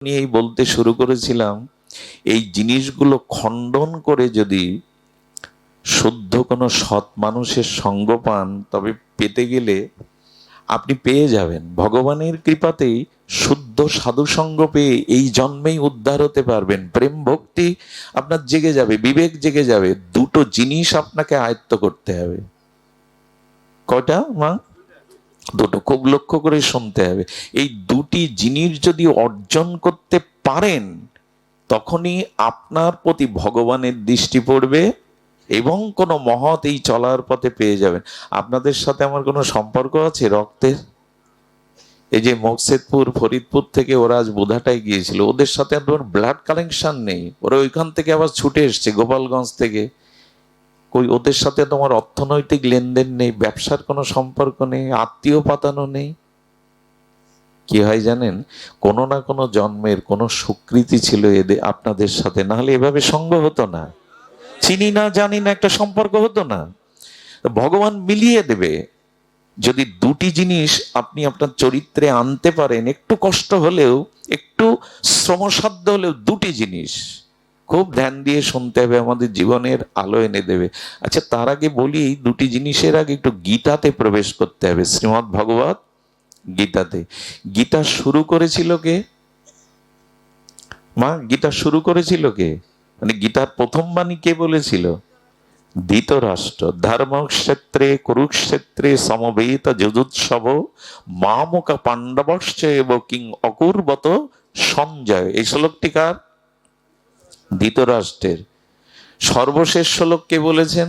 নিয়েই বলতে শুরু করেছিলাম, এই জিনিসগুলো খণ্ডন করে যদি শুদ্ধ কোনো সৎ মানুষের সঙ্গ পান, তবে পেতে গেলে আপনি পেয়ে যাবেন ভগবানের কৃপাতেই। শুদ্ধ সাধু সঙ্গ পেয়ে এই জন্মেই উদ্ধার হতে পারবেন। প্রেম ভক্তি আপনার জেগে যাবে, বিবেক জেগে যাবে। দুটো জিনিস আপনাকে আয়ত্ত করতে হবে। কয়টা মা? দুটো। খুব লক্ষ্য করে শুনতে হবে। এই দুটি জিনিস যদি অর্জন করতে পারেন, তখনই আপনার প্রতি ভগবানের দৃষ্টি পড়বে এবং কোনো মহৎ এই চলার পথে পেয়ে যাবেন। আপনাদের সাথে আমার কোনো সম্পর্ক আছে রক্তের? এই যে মকসেদপুর ফরিদপুর থেকে ওরা আজ বোধাটায় গিয়েছিল, ওদের সাথে আপনার ব্লাড কানেকশন নেই। ওরা ওইখান থেকে আবার ছুটে এসছে গোপালগঞ্জ থেকে। কই ওদের সাথে তোমার অর্থনৈতিক লেনদেন নেই, ব্যবসার কোনো সম্পর্ক নেই, আত্মীয় পাতানো নেই। কি হয় জানেন, কোনো না কোনো জন্মের কোনো স্বীকৃতি ছিল এদের আপনাদের সাথে, নাহলে এভাবে সঙ্গ হতো না। চিনি না জানি না একটা সম্পর্ক হতো না। ভগবান মিলিয়ে দেবে যদি দুটি জিনিস আপনি আপনার চরিত্রে আনতে পারেন। একটু কষ্ট হলেও, একটু শ্রমসাধ্য হলেও, দুটি জিনিস খুব ধ্যান দিয়ে শুনতে হবে, আমাদের জীবনের আলো এনে দেবে। আচ্ছা, তার আগে বলি, দুটি জিনিসের আগে একটু গীতাতে প্রবেশ করতে হবে। শ্রীমদ্ ভগবত গীতাতে। গীতা শুরু করেছিল কে মা? গীতা শুরু করেছিল কে? মানে গীতার প্রথম বাণী কে বলেছিল? ধৃতরাষ্ট্র। ধর্মক্ষেত্রে কুরুক্ষেত্রে সমবেত যুজুৎসব মামুকা পাণ্ডবশ্চ এব কিং অকুর্বত সঞ্জয়। এই শ্লোকটি কার? ধৃতরাষ্ট্রের। সর্বশেষ শ্লোক কে বলেছেন?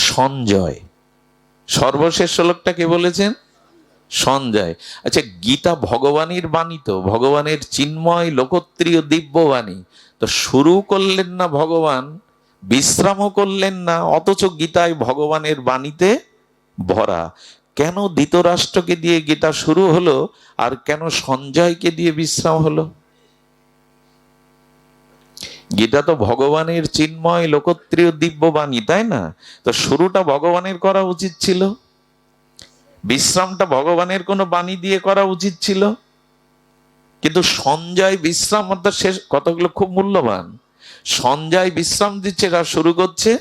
সঞ্জয়। সর্বশেষ শ্লোকটা কে বলেছেন? সঞ্জয়। আচ্ছা, গীতা ভগবানের বাণী, তো ভগবানের চিন্ময় লোকত্রীয় দিব্য বাণী। তো শুরু করলেন না ভগবান, বিশ্রামও করলেন না, অথচ গীতায় ভগবানের বাণীতে ভরা। কেন ধৃতরাষ্ট্রকে দিয়ে গীতা শুরু হলো, আর কেন সঞ্জয়কে দিয়ে বিশ্রাম হলো? গীতা তো ভগবানের চিন্ময় লোকত্রীয় দিব্য বাণী, তাই না? তো শুরুটা ভগবানের করা উচিত ছিল, বিশ্রামটা ভগবানের কোনো বাণী দিয়ে করা উচিত ছিল। কিন্তু সঞ্জয় বিশ্রাম, অর্থাৎ শেষ কতগুলো খুব মূল্যবান। সঞ্জয় বিশ্রাম দিচ্ছে, আর শুরু করছে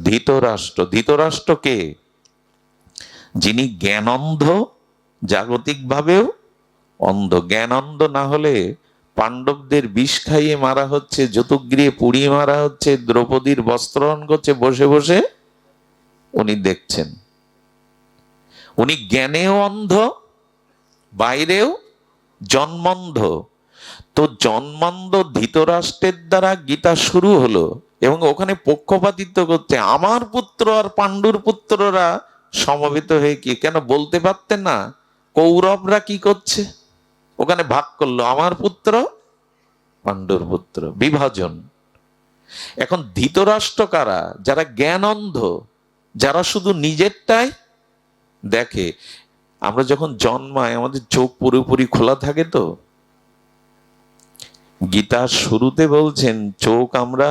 ধৃতরাষ্ট্র। ধৃতরাষ্ট্রকে, যিনি জ্ঞানন্ধ, জাগতিক ভাবেও অন্ধ। জ্ঞানন্ধ না হলে পাণ্ডবদের বিষ খাইয়ে মারা হচ্ছে, যতুগৃহে পুড়িয়ে মারা হচ্ছে, দ্রৌপদীর বস্ত্রহরণ করছে, বসে বসে উনি দেখছেন। উনি জ্ঞানেও অন্ধ, বাইরেও জন্মন্ধ। তো জন্মান্ধ ধৃতরাষ্ট্রের দ্বারা গীতা শুরু হলো, এবং ওখানে পক্ষপাতিত্ব করছে। আমার পুত্র আর পাণ্ডুর পুত্ররা সমবেত হয়ে কি কেন বলতে পারতেন না? কৌরবরা কি করছে, ওখানে ভাগ করলো, আমার পুত্র পাণ্ডুর পুত্র, বিভাজন। এখন ধৃতরাষ্ট্র কারা? যারা জ্ঞান অন্ধ, যারা শুধু নিজেরটাই দেখে। আমরা যখন জন্মাই আমাদের চোখ পুরোপুরি খোলা থাকে তো। গীতার শুরুতে বলছেন চোখ আমরা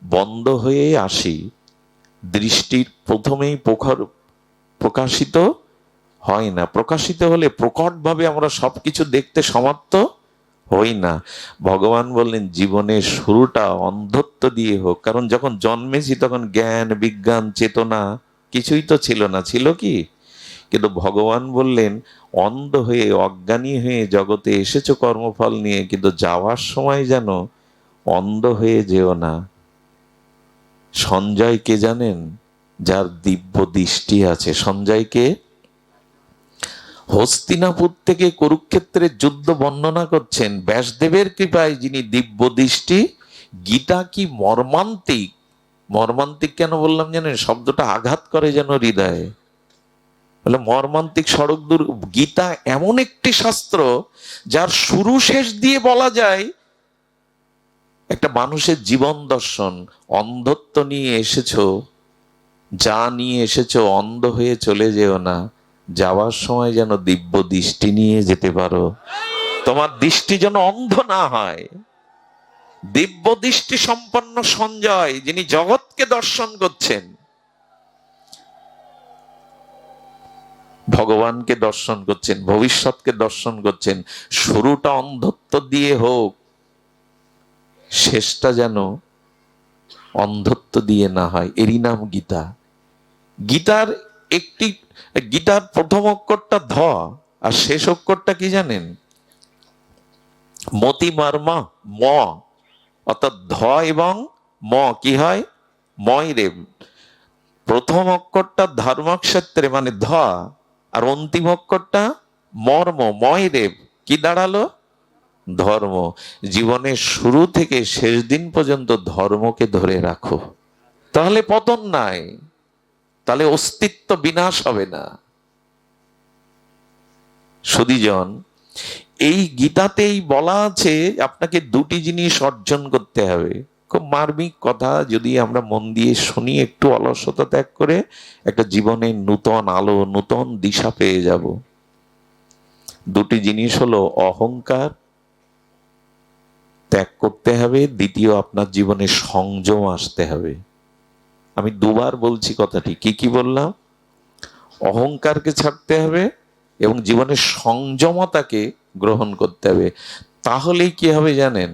বন্ধ হয়ে আসি, দৃষ্টির প্রথমেই প্রকাশিত হয় না। প্রকাশিত হলে প্রকটভাবে আমরা সবকিছু দেখতে সমর্থ হই না। ভগবান বললেন জীবনের শুরুটা অন্ধত্ব দিয়ে হোক। কারণ যখন জন্মেছি তখন জ্ঞান বিজ্ঞান চেতনা কিছুই তো ছিল না। ছিল কি? কিন্তু ভগবান বললেন অন্ধ হয়ে অজ্ঞানী হয়ে জগতে এসেছো কর্মফল নিয়ে, কিন্তু যাওয়ার সময় যেন অন্ধ হয়ে যেও না। সঞ্জয় কে জানেন? যার দিব্য দৃষ্টি আছে। সঞ্জয়কে হস্তিনাপুর থেকে কুরুক্ষেত্রের যুদ্ধ বর্ণনা করছেন ব্যাসদেবের কৃপায়, যিনি দিব্য দৃষ্টি। গীতা কি মর্মান্তিক! মর্মান্তিক কেন বললাম জানেন? শব্দটা আঘাত করে যেন হৃদয়ে। বলে মর্মান্তিক সড়ক দূর। গীতা এমন একটি শাস্ত্র যার শুরু শেষ দিয়ে বলা যায় একটা মানুষের জীবন দর্শন। অন্ধত্ব নিয়ে এসেছো, যা নিয়ে এসেছো অন্ধ হয়ে চলে যেও না। যাওয়ার সময় যেন দিব্য দৃষ্টি নিয়ে যেতে পারো, তোমার দৃষ্টি যেন অন্ধ না হয়। দিব্য দৃষ্টি সম্পন্ন সঞ্জয়, যিনি জগৎকে দর্শন করছেন। ভগবানকে দর্শন করছেন, ভবিষ্যৎকে দর্শন করছেন। শুরুটা অন্ধত্ব দিয়ে হোক, শেষটা যেন অন্ধত্ব দিয়ে না হয়। এরই নাম গীতা। গীতার একটি, গীতার প্রথম অক্ষরটা ধ, আর শেষ অক্ষরটা কি জানেন? মতি মার্মা ম, অর্থাৎ ধ এবং ম কি হয়? ময় রে। প্রথম অক্ষরটা ধর্মক্ষেত্রে মানে ধ, আর অন্তিম অক্ষরটা মর্ম ময় রে, কি দাঁড়ালো? ধর্ম। জীবনের শুরু থেকে শেষ দিন পর্যন্ত ধর্মকে ধরে রাখো, তাহলে পতন নাই, তাহলে অস্তিত্ব বিনাশ হবে না। সুধীজন, এই গীতাতেই বলা আছে আপনাকে দুটি জিনিস অর্জন করতে হবে। খুব মার্মিক কথা, যদি আমরা মন দিয়ে শুনি, একটু অলসতা ত্যাগ করে একটা জীবনে নূতন আলো, নূতন দিশা পেয়ে যাব। দুটি জিনিস হলো, অহংকার ত্যাগ করতে হবে, দ্বিতীয় আপনার জীবনে সংযম আসতে হবে। আমি দুবার বলছি কথাটি, কি কি বললাম? অহংকারকে ছাড়তে হবে এবং জীবনের সংযমতাকে গ্রহণ করতে হবে। তাহলেই কি হবে জানেন?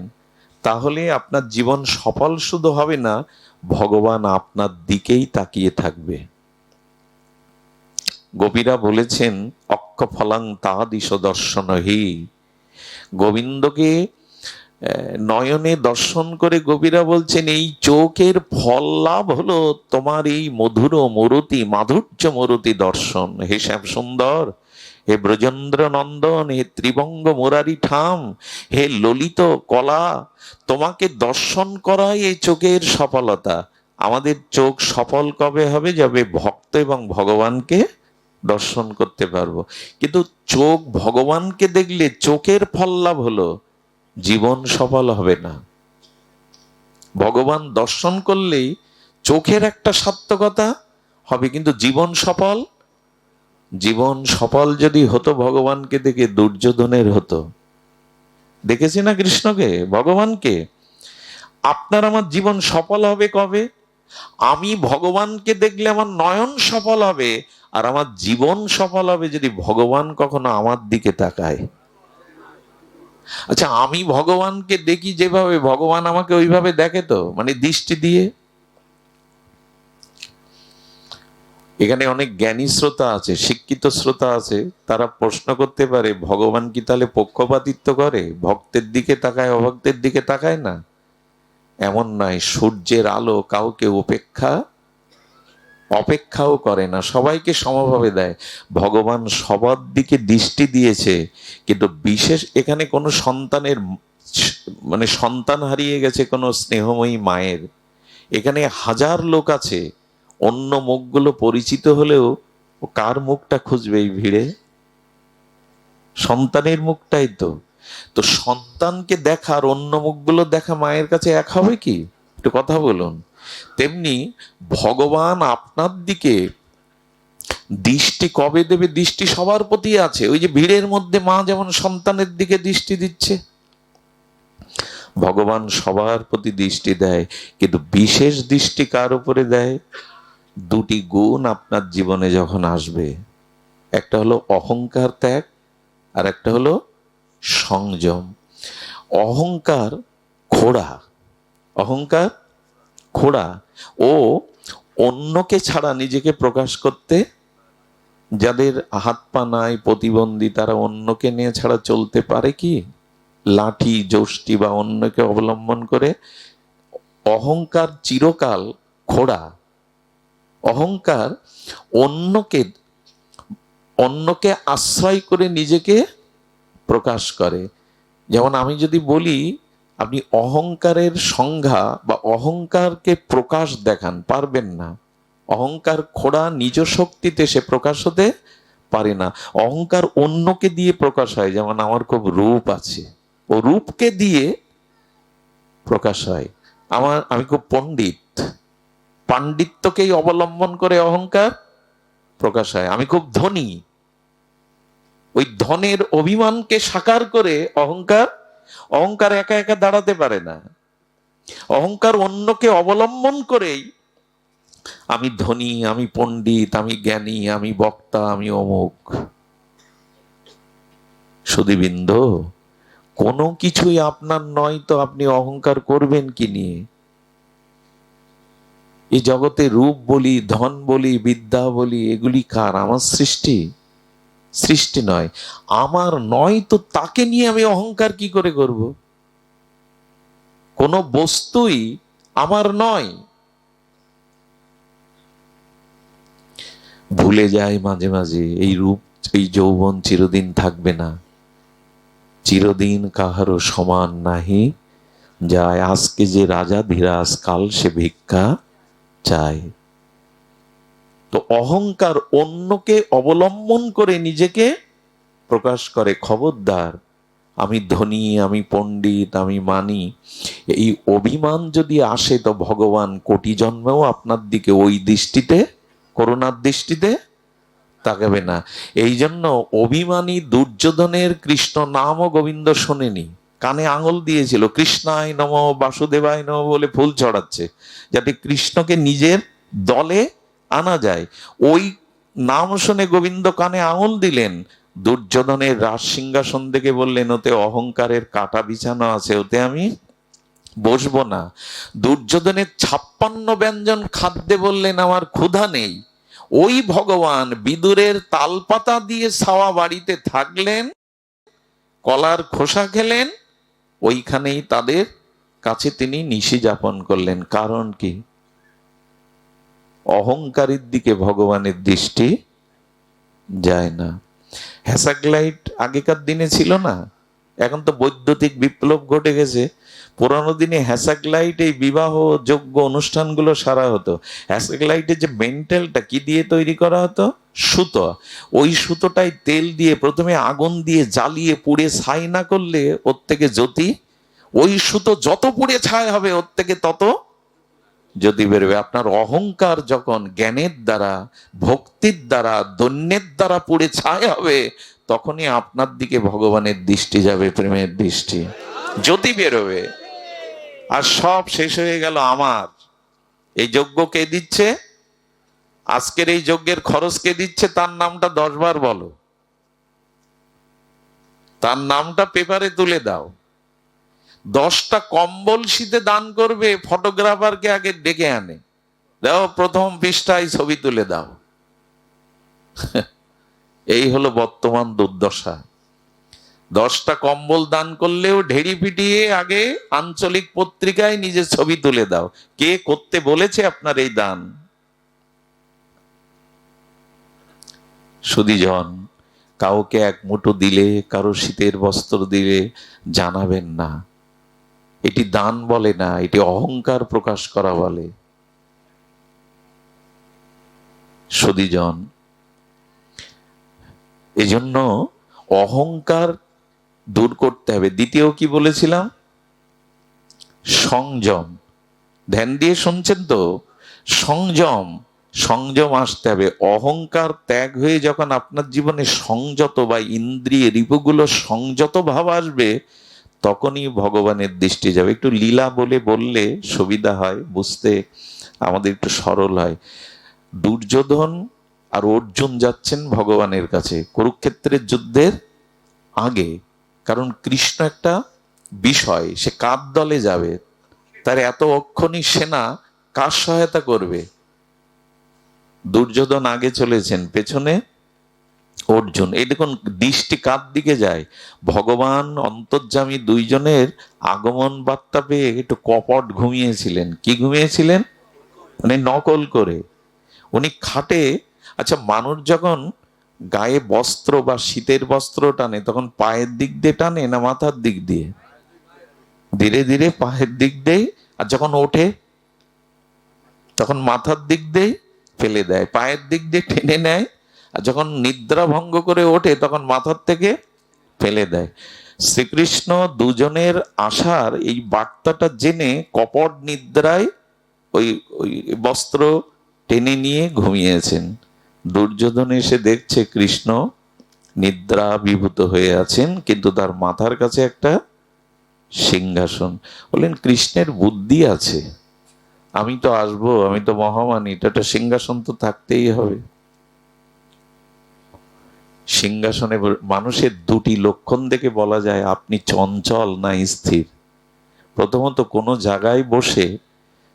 তাহলে আপনার জীবন সফল শুধু হবে না, ভগবান আপনার দিকেই তাকিয়ে থাকবে। গোপীরা বলেছেন, অক্ষ ফলাং তাদিশ দর্শনহি। গোবিন্দকে নয়নে দর্শন করে গোপীরা বলছেন, এই চোখের ফল লাভ হলো তোমার এই মধুর মরুতি, মাধুর্য মরুতি দর্শন। হে শ্যাম সুন্দর, হে ব্রজেন্দ্র নন্দন, হে ত্রিবঙ্গ মুরারি ঠাম, হে ললিত কলা, তোমাকে দর্শন করাই এই চোখের সফলতা। আমাদের চোখ সফল কবে হবে? যাবে ভক্ত এবং ভগবানকে দর্শন করতে পারবো। কিন্তু চোখ ভগবানকে দেখলে চোখের ফল লাভ হলো, জীবন সফল হবে না। ভগবান দর্শন করলেই চোখের একটা সার্থকতা হবে, কিন্তু জীবন সফল। জীবন সফল যদি হতো ভগবানকে দেখে, দুর্যোধনের হতো। দেখেছি না কৃষ্ণকে, ভগবানকে। আপনার আমার জীবন সফল হবে কবে? আমি ভগবানকে দেখলে আমার নয়ন সফল হবে, আর আমার জীবন সফল হবে যদি ভগবান কখনো আমার দিকে তাকায়। আচ্ছা, আমি ভগবানকে দেখি যেভাবে, ভগবান আমাকে ওইভাবে দেখে তো, মানে দৃষ্টি দিয়ে? এখানে অনেক জ্ঞানী শ্রোতা আছে, শিক্ষিত শ্রোতা আছে, তারা প্রশ্ন করতে পারে, ভগবান কি তাহলে পক্ষপাতিত্ব করে? ভক্তের দিকে তাকায়, অভক্তের দিকে তাকায় না? এমন নয়। সূর্যের আলো কাউকে অপেক্ষাও করে না, সবাইকে সমভাবে দেয়। ভগবান সবার দিকে দৃষ্টি দিয়েছে, কিন্তু বিশেষ এখানে কোনো সন্তানের, মানে সন্তান হারিয়ে গেছে কোনো স্নেহময়ী মায়ের, এখানে হাজার লোক আছে, অন্য মুখগুলো পরিচিত হলেও ও কার মুখটা খুঁজবে এই ভিড়ে? সন্তানের মুখটাই তো। তো সন্তানকে দেখার অন্য মুখগুলো দেখা মায়ের কাছে এক হবে কি? একটু কথা বলুন। তেমনি ভগবান আপনার দিকে দৃষ্টি কবে দেবে? দৃষ্টি সবার প্রতি আছে। ওই যে ভিড়ের মধ্যে মা যেমন সন্তানের দিকে দৃষ্টি দিচ্ছে, ভগবান সবার প্রতি দৃষ্টি দেয়, কিন্তু বিশেষ দৃষ্টি কার উপরে দেয়? দুটি গুণ আপনার জীবনে যখন আসবে, একটা হলো অহংকার ত্যাগ, আর একটা হলো সংযম। অহংকার ঘোড়া, অহংকার ঘোড়া, ও অন্যকে ছাড়া নিজেকে প্রকাশ করতে, যাদের হাত পা নাই, প্রতিবন্ধী, তারা অন্যকে নিয়ে ছাড়া চলতে পারে কি? লাঠি যষ্টি বা অন্যকে অবলম্বন করে। অহংকার চিরকাল ঘোড়া। অহংকার অন্যকে অন্যকে আশ্রয় করে নিজেকে প্রকাশ করে। যেমন আমি যদি বলি, আপনি অহংকারের সংজ্ঞা বা অহংকারকে প্রকাশ দেখান, পারবেন না। অহংকার খোড়া, নিজ শক্তিতে সে প্রকাশ হতে পারে না। অহংকার অন্যকে দিয়ে প্রকাশ হয়। যেমন আমার খুব রূপ আছে, ও রূপকে দিয়ে প্রকাশ হয়। আমি খুব পণ্ডিত, পাণ্ডিত্যকেই অবলম্বন করে অহংকার প্রকাশ হয়। আমি খুব ধনী, ওই ধনের অভিমানকে সাকার করে অহংকার। অহংকার একা একা দাঁড়াতে পারে না। অহংকার অন্যকে অবলম্বন করেই আমি ধনী, আমি পণ্ডিত, আমি জ্ঞানী, আমি বক্তা, আমি অমুক। সুধীবৃন্দ, কোনো কিছুই আপনার নয় তো আপনি অহংকার করবেন কি নিয়ে? এই জগতে রূপ বলি, ধন বলি, বিদ্যা বলি, এগুলি কার? আমার সৃষ্টি? সৃষ্টি নয়। আমার নয় তো তাকে নিয়ে আমি অহংকার কি করে করব? কোনো বস্তুই আমার নয়। ভুলে যায় মাঝে মাঝে এই রূপ, এই যৌবন চিরদিন থাকবে না। চিরদিন কাহারও সমান নাহি, যায় আজকে যে রাজা ধীরাজ কাল সে ভিক্ষা চায়। তো অহংকার অন্যকে অবলম্বন করে নিজেকে প্রকাশ করে। খবরদার, আমি ধনী, আমি পণ্ডিত, আমি মানি, এই অভিমান যদি আসে তো ভগবান কোটি জন্মেও আপনার দিকে ওই দৃষ্টিতে, করুণার দৃষ্টিতে তাকাবে না। এই জন্য অভিমানী দুর্যোধনের কৃষ্ণ নাম ও গোবিন্দ শোনেনি, কানে আঙুল দিয়েছিল, কৃষ্ণায় নম বাসুদেবায় নম বলে ফুল চড়াচ্ছে, যাতে কৃষ্ণকে নিজের দলে আনা যায়। ওই নাম শুনে গোবিন্দ কানে আঙুল দিলেন। দুর্যোধনের রাজ সিংহাসন থেকে বললেন, ওতে অহংকারের কাটা বিছানো আছে, ওতে আমি বসবো না। দুর্যোধনের 56 ব্যঞ্জন খাদ্যে বললেন, আমার ক্ষুধা নেই। ওই ভগবান বিদুরের তালপাতা দিয়ে ছাওয়া বাড়িতে থাকলেন, কলার খোসা খেলেন, ওইখানেই তাদের কাছে তিনি নিশি যাপন করলেন। কারণ কি? অহংকারীর দিকে ভগবানের দৃষ্টি যায় না। হ্যাসাগ্লাইট আগেকার দিনে ছিল না, এখন তো বৈদ্যুতিক বিপ্লব ঘটে গেছে। পুরানো দিনে হ্যাসাগ্লাইট এই বিবাহ যোগ্য অনুষ্ঠানগুলো সারা হতো। হ্যাসাগ্লাইটের যে মেন্টালটা কি দিয়ে তৈরি করা হতো? সুতো। ওই সুতোটাই তেল দিয়ে প্রথমে আগুন দিয়ে জ্বালিয়ে পুড়ে ছাই না করলে ওর থেকে জ্যোতি, ওই সুতো যত পুড়ে ছাই হবে ওর থেকে তত যদি বেরোবে। আপনার অহংকার যখন জ্ঞানের দ্বারা, ভক্তির দ্বারা, দৈন্যের দ্বারা পুড়ে ছাই হবে, তখনই আপনার দিকে ভগবানের দৃষ্টি যাবে, প্রেমের দৃষ্টি, জ্যোতি বেরোবে। আর সব শেষ হয়ে গেল আমার। এই যজ্ঞ কে দিচ্ছে? আজকের এই যজ্ঞের খরচ কে দিচ্ছে? তার নামটা 10 বার বলো, তার নামটা পেপারে তুলে দাও। 10টা কম্বল শীতে দান করবে, ফটোগ্রাফারকে আগে ডেকে আনে, দাও প্রথম পৃষ্ঠায় ছবি তুলে দাও। এই হলো বর্তমান দুর্দশা। 10টা কম্বল দান করলেও ঢেড়ি পিটিয়ে আগে আঞ্চলিক পত্রিকায় নিজের ছবি তুলে দাও। কে করতে বলেছে আপনার এই দান? সুধীজন, কাউকে এক মুঠো দিলে, কারো শীতের বস্ত্র দিলে জানাবেন না। এটি দান বলে না, এটি অহংকার প্রকাশ করা বলে। সুধীজন, এজন্য অহংকার দূর করতে হবে। দ্বিতীয় কি বলেছিলাম? সংযম। ধ্যান দিয়ে শুনছেন তো? সংযম, সংযম আসতে হবে। অহংকার ত্যাগ হয়ে যখন আপনার জীবনে সংযত বা ইন্দ্রিয় রিপুগুলো সংযত ভাব আসবে, তখনই ভগবানের দৃষ্টি যাবে। একটু লীলা বললে সুবিধা হয় বুঝতে, আমাদের একটু সরল হয়। দুর্যোধন আর অর্জুন যাচ্ছেন ভগবানের কাছে কুরুক্ষেত্রের যুদ্ধের আগে। কারণ কৃষ্ণ একটা বিষয়, সে কার দলে যাবে? তার এত অক্ষণী সেনা কার সহায়তা করবে? দুর্যোধন আগে চলেছেন, পেছনে অর্জুন। এই দেখুন দৃষ্টি কার দিকে যায়? ভগবান অন্তর্যামী দুইজনের আগমন বার্তা পেয়ে একটু কপট ঘুমিয়েছিলেন। কি ঘুমিয়েছিলেন? মানে নকল করে। উনি খাটে, আচ্ছা মানুষ যখন গায়ে বস্ত্র বা শীতের বস্ত্র টানে তখন পায়ের দিক দিয়ে টানে না মাথার দিক দিয়ে? ধীরে ধীরে পায়ের দিক দিয়ে। আর যখন ওঠে তখন মাথার দিক দিয়ে ফেলে দেয়, পায়ের দিক দিয়ে টেনে নেয়। আর যখন নিদ্রা ভঙ্গ করে ওঠে তখন মাথার থেকে ফেলে দেয়। শ্রীকৃষ্ণ দুজনের আসার এই বার্তাটা জেনে কপট নিদ্রায় ওই ওই বস্ত্র টেনে নিয়ে ঘুমিয়েছেন। দুর্যোধন এসে দেখছে কৃষ্ণ নিদ্রা বিভূত হয়ে আছেন, কিন্তু তার মাথার কাছে একটা সিংহাসন। বললেন, কৃষ্ণের বুদ্ধি আছে, আমি তো আসবো, আমি তো মহামানী, এটা একটা সিংহাসন তো থাকতেই হবে। সিংহাসনে মানুষের দুটি লক্ষণ দেখে বলা যায় আপনি চঞ্চল না স্থির। প্রথমত কোনো জায়গায় বসে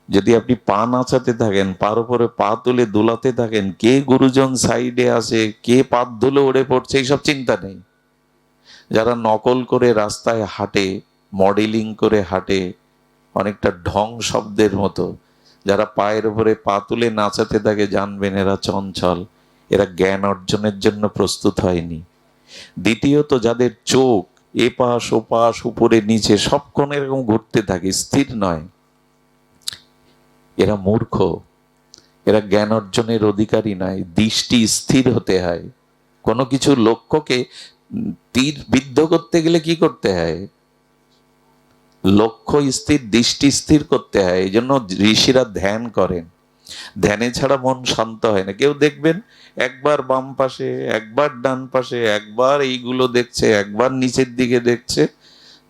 যদি আপনি পা নাচাতে থাকেন, পার উপরে পা তুলে দুলাতে থাকেন, কে গুরুজন সাইডে আছে, কে পাত ধুলে উড়ে পড়ছে, এইসব চিন্তা নেই। যারা নকল করে রাস্তায় হাঁটে, মডেলিং করে হাঁটে, অনেকটা ঢং শব্দের মতো, যারা পায়ের উপরে পা তুলে নাচাতে থাকে, জানবেন এরা চঞ্চল, এরা জ্ঞান অর্জনের জন্য প্রস্তুত হয়নি। দ্বিতীয়ত, যাদের চোখ এপাশ ওপাশ উপরে নিচে সবক্ষণ এরকম ঘুরতে থাকে, স্থির নয়, এরা মূর্খ, এরা জ্ঞান অর্জনের অধিকারী নয়। দৃষ্টি স্থির হতে হয়। কোনো কিছু লক্ষ্যকে তীর বিদ্ধ করতে গেলে কি করতে হয়? লক্ষ্য স্থির, দৃষ্টি স্থির করতে হয়। এই জন্য ঋষিরা ধ্যান করেন। ধ্যানে ছাড়া মন শান্ত হয় না। কেউ দেখবেন একবার বাম পাশে, একবার ডান পাশে, একবার এইগুলো দেখছে, একবার নিচের দিকে দেখছে,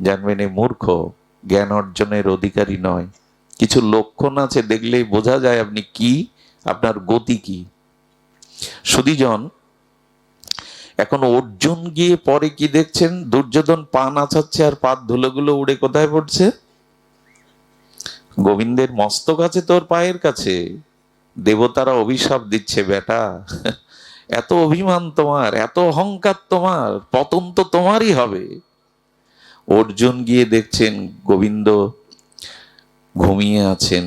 জানবেন এই মূর্খ, জ্ঞান অর্জনের অধিকারী নয়। কিছু লক্ষণ আছে, দেখলেই বোঝা যায় আপনি কি, আপনার গতি কি। সুধীজন, এখন অর্জুন গিয়ে পরে কি দেখছেন? দুর্যোধন পা নাচাচ্ছে আর পাত ধুলোগুলো উড়ে কোথায় পড়ছে? গোবিন্দের মস্তক আছে তোর পায়ের কাছে। দেবতারা অভিশাপ দিচ্ছে, বেটা এত অভিমান তোমার, এত অহংকার তোমার, পতন তো তোমারই হবে। অর্জুন গিয়ে দেখছেন গোবিন্দ ঘুমিয়ে আছেন,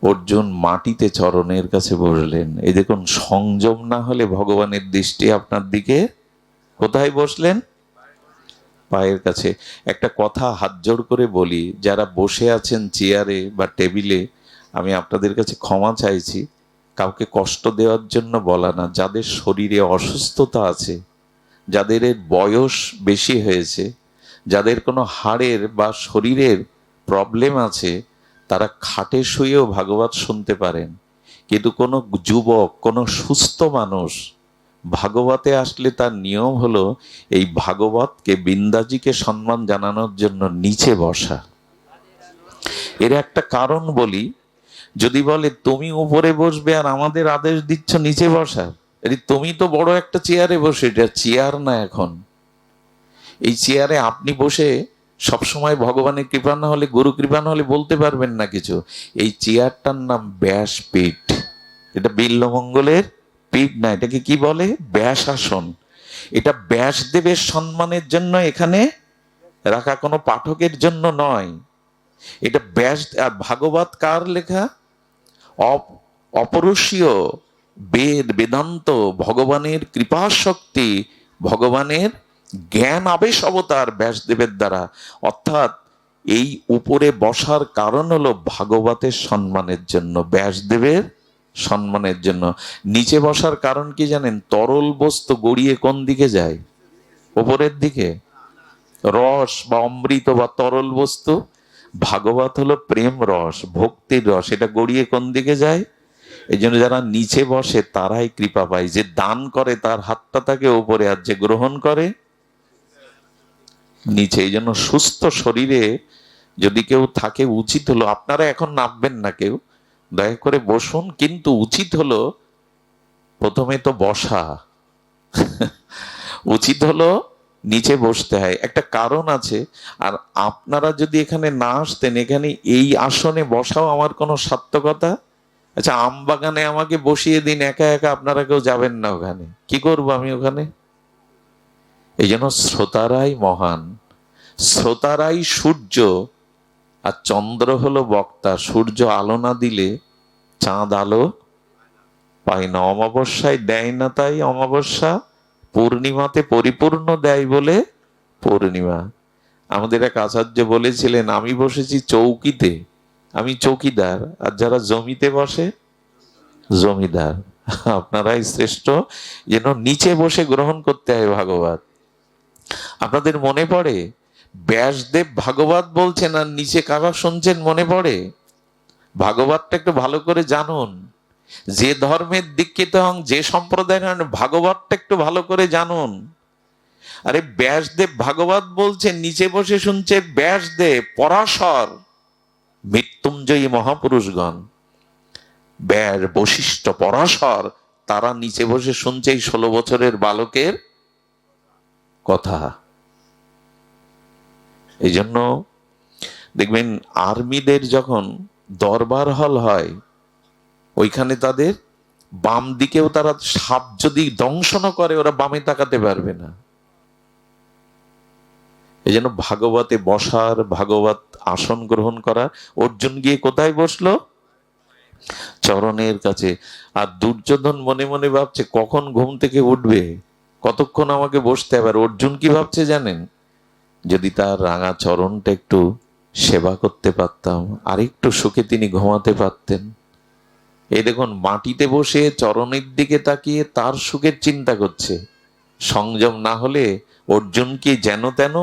অর্জুন মাটিতে চরণের কাছে বসলেন। এই দেখুন, সংযম না হলে ভগবানের দৃষ্টি আপনার দিকে কোথায় বসলেন? পায়ের কাছে। একটা কথা হাত জোড় করে বলি, যারা বসে আছেন চেয়ারে বা টেবিলে, আমি আপনাদের কাছে ক্ষমা চাইছি, কাউকে কষ্ট দেওয়ার জন্য বলা না। যাদের শরীরে অসুস্থতা আছে, যাদের বয়স বেশি হয়েছে, যাদের কোনো হাড়ের বা শরীরের প্রবলেম আছে, তারা খাটে শুয়েও ভাগবত শুনতে পারেন। কিন্তু কোনো যুবক, কোনো সুস্থ মানুষ ভাগবতে আসলে তার নিয়ম হলো এই ভাগবতকে, বিন্দাজিকে সম্মান জানানোর জন্য নিচে বসা। এর একটা কারণ বলি, যদি বলে তুমি উপরে বসবে আর আমাদের আদেশ দিচ্ছ নিচে বসার, তুমি তো বড় একটা চেয়ারে বসে, এটা চেয়ার না। এখন এই চেয়ারে আপনি বসে সবসময় ভগবানের কৃপা না হলে, গুরু কৃপা না হলে বলতে পারবেন না কিছু। এই চেয়ারটার নাম ব্যাসপীঠ। এটা বিল্বমঙ্গলের পীঠ না, এটাকে কি বলে? ব্যাস আসন। এটা ব্যাসদেবের সম্মানের জন্য এখানে রাখা, কোনো পাঠকের জন্য নয়। এটা ব্যাস। আর ভাগবত কার লেখা? অপরূষীয় বেদ, বেদান্ত, ভগবানের কৃপা শক্তি, ভগবানের জ্ঞান আবেশ অবতার ব্যাসদেবের দ্বারা। অর্থাৎ এই উপরে বসার কারণ হলো ভাগবতের সম্মানের জন্য, ব্যাসদেবের সম্মানের জন্য। নিচে বসার কারণ কি জানেন? তরল বস্তু গড়িয়ে কোন দিকে যায়? উপরের দিকে। রস বা অমৃত বা তরল বস্তু, ভাগবত হলো প্রেম রস, ভক্তির রস, এটা গড়িয়ে কোন দিকে যায়? এই জন্য যারা নিচে বসে তারাই কৃপা পায়। যে দান করে তার হাতটা থাকে উপরে, আর যে গ্রহণ করে নিচে। এই জন্য সুস্থ শরীরে যদি কেউ থাকে, উচিত হলো, আপনারা এখন নামবেন না কেউ, দয়া করে বসুন, কিন্তু উচিত হলো প্রথমে তো বসা উচিত হলো নিচে বসতে হয়, একটা কারণ আছে। আর আপনারা যদি এখানে না আসতেন, এখানে এই আসনে বসাও আমার কোনো সার্থকতা। আচ্ছা, আম বাগানে আমাকে বসিয়ে দিন একা একা, আপনারা কেউ যাবেন না ওখানে, কি করব আমি ওখানে? এই জন্য শ্রোতারাই মহান, শ্রোতারাই সূর্য, আর চন্দ্র হলো বক্তা। সূর্য আলো না দিলে চাঁদ আলো পায় না, অমাবস্যায় দেয় না তাই অমাবস্যা, পূর্ণিমাতে পরিপূর্ণ দেয় বলে পূর্ণিমা। আমাদের এক আচার্য বলেছিলেন, আমি বসেছি চৌকিতে, আমি চৌকিদার, আর যারা জমিতে বসে জমিদার। আপনারাই শ্রেষ্ঠ, যেন নিচে বসে গ্রহণ করতে হয় ভাগবত। আপনাদের মনে পড়ে ব্যাসদেব ভাগবত বলছেন আর নিচে কারা শুনছেন? মনে পড়ে? ভাগবতটা একটু ভালো করে জানুন। যে ধর্মের দীক্ষিত হন, যে সম্প্রদায়ের হন, ভাগবতটা একটু ভালো করে জানুন। আরে ব্যাসদেব ভাগবত বলছেন, নিচে বসে শুনছে ব্যাসদেব, পরাশর, মৃত্যুঞ্জয়ী মহাপুরুষগণ। ব্যাস, বশিষ্ঠ, পরাশর, তারা নিচে বসে শুনছে এই 16 বছরের বালকের কথা। এই জন্য দেখবেন আর্মিদের যখন দরবার হল হয়, ওইখানে তাদের বাম দিকেও তারা সাপ যদি দংশন করে ওরা বামে তাকাতে পারবে না। এই জন্য ভাগবতে বসার, ভাগবত আসন গ্রহণ করা। অর্জুন গিয়ে কোথায় বসলো? চরণের কাছে। আর দুর্যোধন মনে মনে ভাবছে কখন ঘুম থেকে উঠবে, কতক্ষণ আমাকে বসতে হবে। আর অর্জুন কি ভাবছে জানেন? যদি তার রাঙা চরণটা একটু সেবা করতে পারতাম, আর একটু সুখে তিনি ঘুমাতে পারতেন। এই দেখুন, মাটিতে বসে চরণের দিকে তাকিয়ে তার সুখের চিন্তা করছে। সংযম না হলে অর্জুন কি যেন তেন?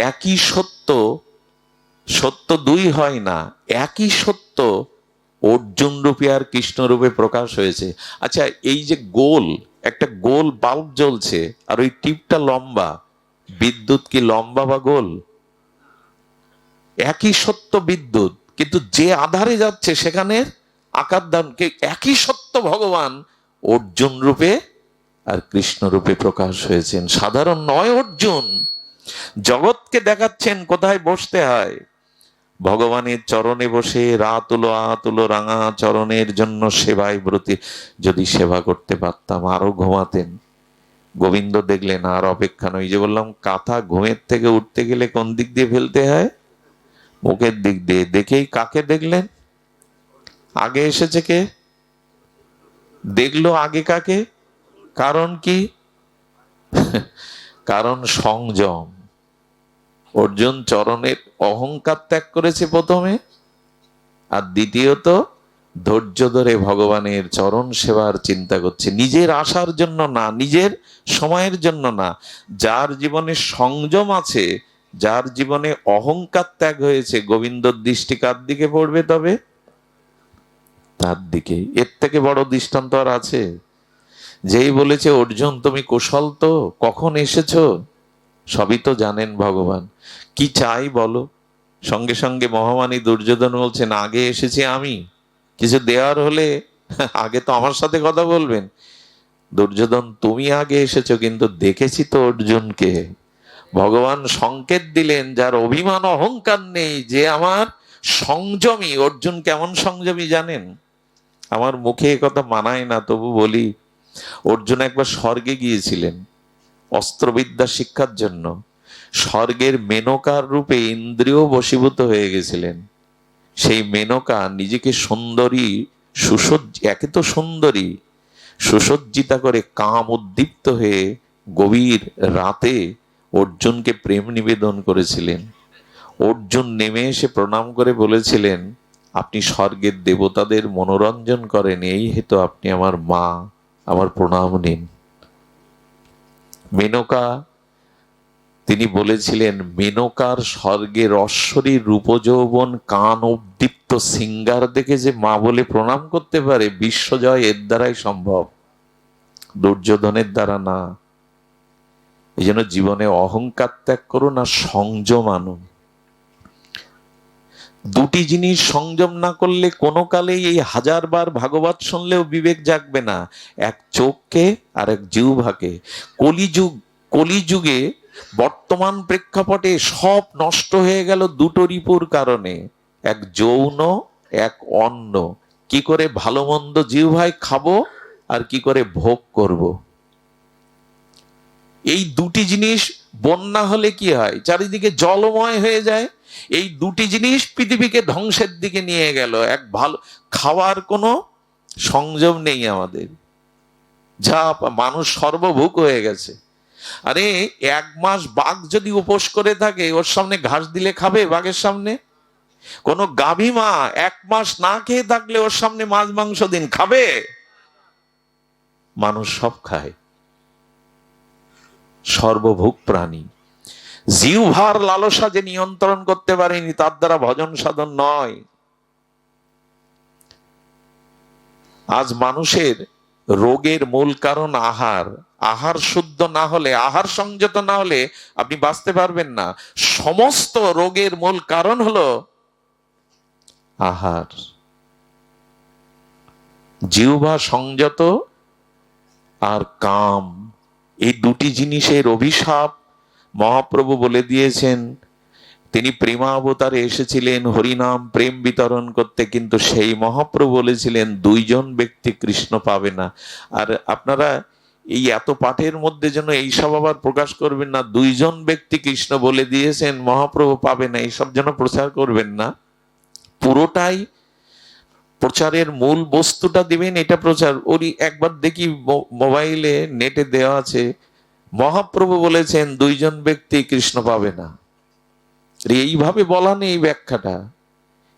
একই সত্য, সত্য দুই হয় না, একই সত্য অর্জুন রূপে আর কৃষ্ণ রূপে প্রকাশ হয়েছে। আচ্ছা, এই যে গোল, একটা গোল বাল্ব জ্বলছে আর ওই টিপটা লম্বা, বিদ্যুৎ কি লম্বা বা গোল? একই সত্য বিদ্যুৎ, কিন্তু যে আধারে যাচ্ছে সেখানে আকার দান। একই সত্য ভগবান অর্জুন রূপে আর কৃষ্ণ রূপে প্রকাশ হয়েছেন। সাধারণ নয় অর্জুন, জগৎকে দেখাচ্ছেন কোথায় বসতে হয়। ভগবানের চরণে বসে রাতুলো আতুলো রাঙা চরণের জন্য সেবায় ব্রতী। যদি সেবা করতে পারতাম, আরো ঘুমাতেন। গোবিন্দ দেখলেন আর অপেক্ষা নয়। যে বললাম, কাঁথা ঘুমের থেকে উঠতে গেলে কোন দিক দিয়ে ফেলতে হয়? মুখের দিক দিয়ে। দেখেই কাকে দেখলেন? আগে এসেছে কে? দেখলো আগে কাকে? কারণ কি? কারণ সংযম। অর্জুন চরণের অহংকার ত্যাগ করেছে প্রথমে, আর দ্বিতীয়ত ধৈর্য ধরে ভগবানের চরণ সেবার চিন্তা করছে। নিজের আশার জন্য না, নিজের সময়ের জন্য না। যার জীবনে সংযম আছে, যার জীবনে অহংকার ত্যাগ হয়েছে, গোবিন্দর দৃষ্টি কার দিকে পড়বে? তবে তার দিকে। এর থেকে বড় দৃষ্টান্ত আর আছে? যেই বলেছে, অর্জুন তুমি কুশল তো, কখন এসেছো? সবই তো জানেন ভগবান, কি চাই বলো। সঙ্গে সঙ্গে মহামানী দুর্যোধন বলছেন, আগে এসেছি আমি, কিছু দেওয়ার হলে আগে তো আমার সাথে কথা বলবেন। দুর্যোধন, তুমি আগে এসেছো, কিন্তু দেখেছি তো অর্জুনকে। ভগবান সংকেত দিলেন, যার অভিমান অহংকার নেই, যে আমার সংযমী। অর্জুন কেমন সংযমী জানেন? আমার মুখে কথা মানায় না, তবু বলি। অর্জুন একবার স্বর্গে গিয়েছিলেন অস্ত্রবিদ্যা শিক্ষার জন্য। স্বর্গের মেনকার রূপে ইন্দ্রিয় বশীভূত হয়ে গেছিলেন। সেই মেনকা নিজেকে সুন্দরী, একে তো সুন্দরী, সুসজ্জিতা করে কাম উদ্দীপ্ত হয়ে গভীর রাতে অর্জুনকে প্রেম নিবেদন করেছিলেন। অর্জুন নেমে এসে প্রণাম করে বলেছিলেন, আপনি স্বর্গের দেবতাদের মনোরঞ্জন করেন, এই হেতু আপনি আমার মা, আমার প্রণাম নিন। মেনকা, তিনি বলেছিলেন, মেনকার স্বর্গের অশ্বরীর রূপযৌবন কান উদ্দীপ্ত সিঙ্গার দেখে যে মা বলে প্রণাম করতে পারে, বিশ্বজয় এর দ্বারাই সম্ভব, দুর্যোধনের দ্বারা না। এই জন্য জীবনে অহংকার ত্যাগ করুন আর সংযম আনুন। দুটি জিনিস সংযম না করলে কোনো কালেই এই 1000 বার ভাগবত শুনলেও বিবেক জাগবে না। এক চোখকে আর এক জিহ্বাকে। কলিযুগে বর্তমান প্রেক্ষাপটে সব নষ্ট হয়ে গেল দুটো রিপুর কারণে, এক যৌন, এক অন্ন। কি করে ভালো মন্দ জিহ্বায় খাবো আর কি করে ভোগ করব। এই দুটি জিনিস বন্যা হলে কি হয়? চারিদিকে জলময় হয়ে যায়। এই দুটি জিনিস পৃথিবীকে ধ্বংসের দিকে নিয়ে গেল। এক ভালো খাওয়ার কোনো সংযম নেই আমাদের, যা মানুষ সর্বভুক হয়ে গেছে। আরে 1 মাস বাঘ যদি উপোস করে থাকে, ওর সামনে ঘাস দিলে খাবে? বাঘের সামনে কোনো গাভী মা 1 মাস না খেয়ে থাকলে ওর সামনে মাছ মাংস দিন, খাবে? মানুষ সব খায়, সর্বভুক প্রাণী। জিহ্বার লালসা যে নিয়ন্ত্রণ করতে পারেনি, তার দ্বারা ভজন সাধন নয়। আজ মানুষের রোগের মূল কারণ আহার। আহার শুদ্ধ না হলে, আহার সংযত না হলে আপনি বাঁচতে পারবেন না। সমস্ত রোগের মূল কারণ হলো আহার। জিহ্বা সংযত আর কাম, এই দুটি জিনিসের অভিশাপ মহাপ্রভু বলে দিয়েছেন। তিনি প্রেমাবতারে এসেছিলেন হরিনাম প্রেম বিতরণ করতে, কিন্তু সেই মহাপ্রভু বলেছিলেন দুইজন ব্যক্তি কৃষ্ণ পাবে না। আর আপনারা এই এত পাঠের মধ্যে যেন এইসব আবার প্রকাশ করবেন না, দুইজন ব্যক্তি কৃষ্ণ বলে দিয়েছেন মহাপ্রভু পাবে না, এইসব যেন প্রচার করবেন না। পুরোটাই প্রচারের মূল বস্তুটা দিবেন, এটা প্রচার। ওই একবার দেখি মোবাইলে নেটে দেওয়া আছে, মহাপ্রভু বলেছেন দুইজন ব্যক্তি কৃষ্ণ পাবে না। এইভাবে বলা নেই ব্যাখ্যাটা।